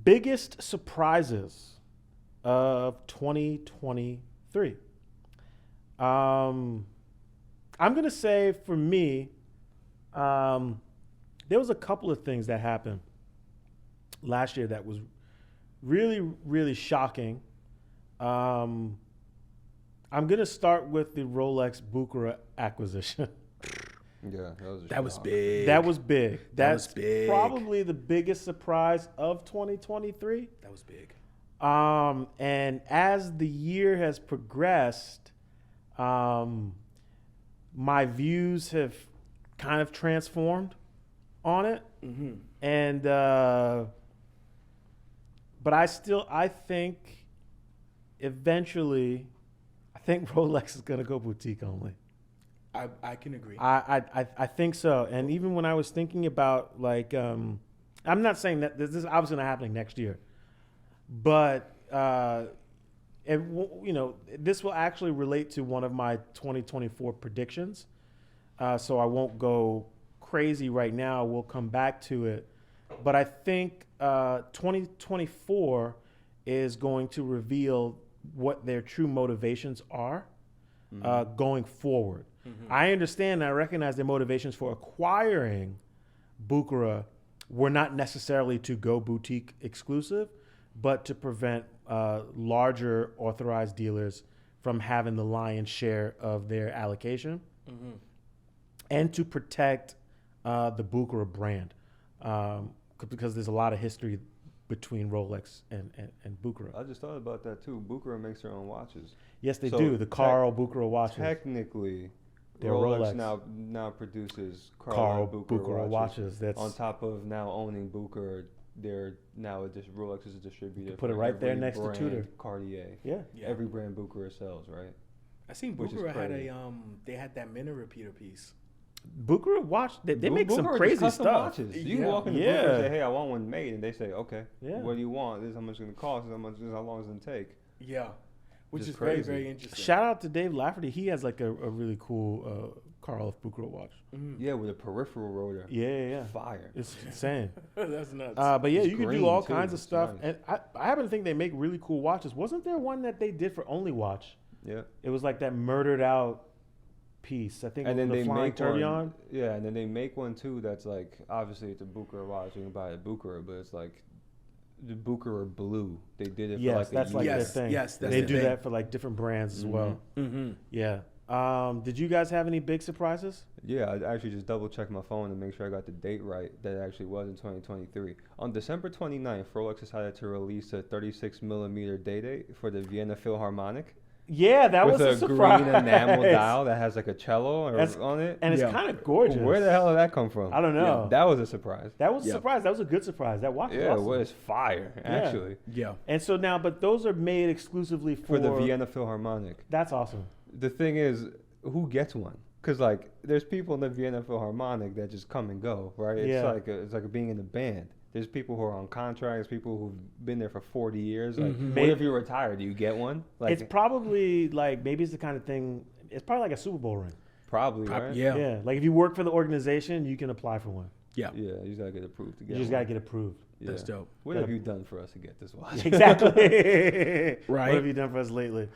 Biggest surprises of 2023. I'm going to say for me, there was a couple of things that happened last year that was really, really shocking. I'm going to start with the Rolex Bucherer acquisition. Yeah, that was big. That was big. That's big. Probably the biggest surprise of 2023. That was big. And as the year has progressed, my views have kind of transformed on it. Mm-hmm. And but I think eventually, I think Rolex is gonna go boutique only. I can agree. I think so. And even when I was thinking about like, I'm not saying that this is obviously not happening next year, but this will actually relate to one of my 2024 predictions. So I won't go crazy right now. We'll come back to it. But I think 2024 is going to reveal what their true motivations are going forward. Mm-hmm. I understand and I recognize their motivations for acquiring Bucherer were not necessarily to go boutique exclusive, but to prevent larger authorized dealers from having the lion's share of their allocation, and to protect the Bucherer brand, because there's a lot of history between Rolex and Bucherer. I just thought about that too. Bucherer makes their own watches. Yes, they do. The Carl Bucherer watches. Technically, they're Rolex Rolex. now produces Carl Bucherer watches. That's on top of now owning Bucherer. They're now Rolex is a distributor. Put it right there next to Tudor. Cartier. Yeah. Every brand Bucherer sells, right? I seen Bucherer had they had that minute repeater piece. Bucherer watch. They make some crazy stuff. Watches. You can walk into Bucherer and say, "Hey, I want one made," and they say, "Okay, yeah. What do you want? This is how much it's going to cost. This is how long it's going to take." Yeah, which is crazy. very, very interesting. Shout out to Dave Lafferty. He has like a really cool Carl Bucherer watch. Mm-hmm. Yeah, with a peripheral rotor. Yeah. Fire. It's insane. That's nuts. But yeah, it's you can do all too. kinds of It's stuff. nice. And I happen to think they make really cool watches. Wasn't there one that they did for Only Watch? Yeah. It was like that murdered out piece. I think And it then was they the Flying make Tourbillon. one. Yeah, and then they make one too that's like, obviously it's a Bucherer watch. You can buy a Bucherer, but it's like the Bucherer blue. They did it for like that's a like year. their thing. Yes, that's they the do thing. that for like different brands as well. Mm-hmm. Yeah. Did you guys have any big surprises? Yeah, I actually just double checked my phone to make sure I got the date right. That it actually was in 2023. On December 29th, Rolex decided to release a 36 millimeter date for the Vienna Philharmonic. Yeah, that was a with a surprise. green enamel dial that has like a cello on it. And it's kind of gorgeous. Where the hell did that come from? I don't know. Yeah, that was a surprise. That was a surprise. That was a good surprise. That watch was Yeah, awesome. it was fire, actually. Yeah. And so now, but those are made exclusively For the Vienna Philharmonic. That's awesome. The thing is, who gets one? Because like, there's people in the Vienna Philharmonic that just come and go, right? It's like being in a band. There's people who are on contracts, people who've been there for 40 years. Like, what if you're retired? Do you get one? Like, it's probably like, maybe it's the kind of thing, it's probably like a Super Bowl ring. Probably, right? Yeah. Yeah. Like if you work for the organization, you can apply for one. Yeah. Yeah, you just gotta get approved to get You just one. got to get approved. Yeah. That's dope. What have you done for us to get this watch? Exactly. Right. What have you done for us lately?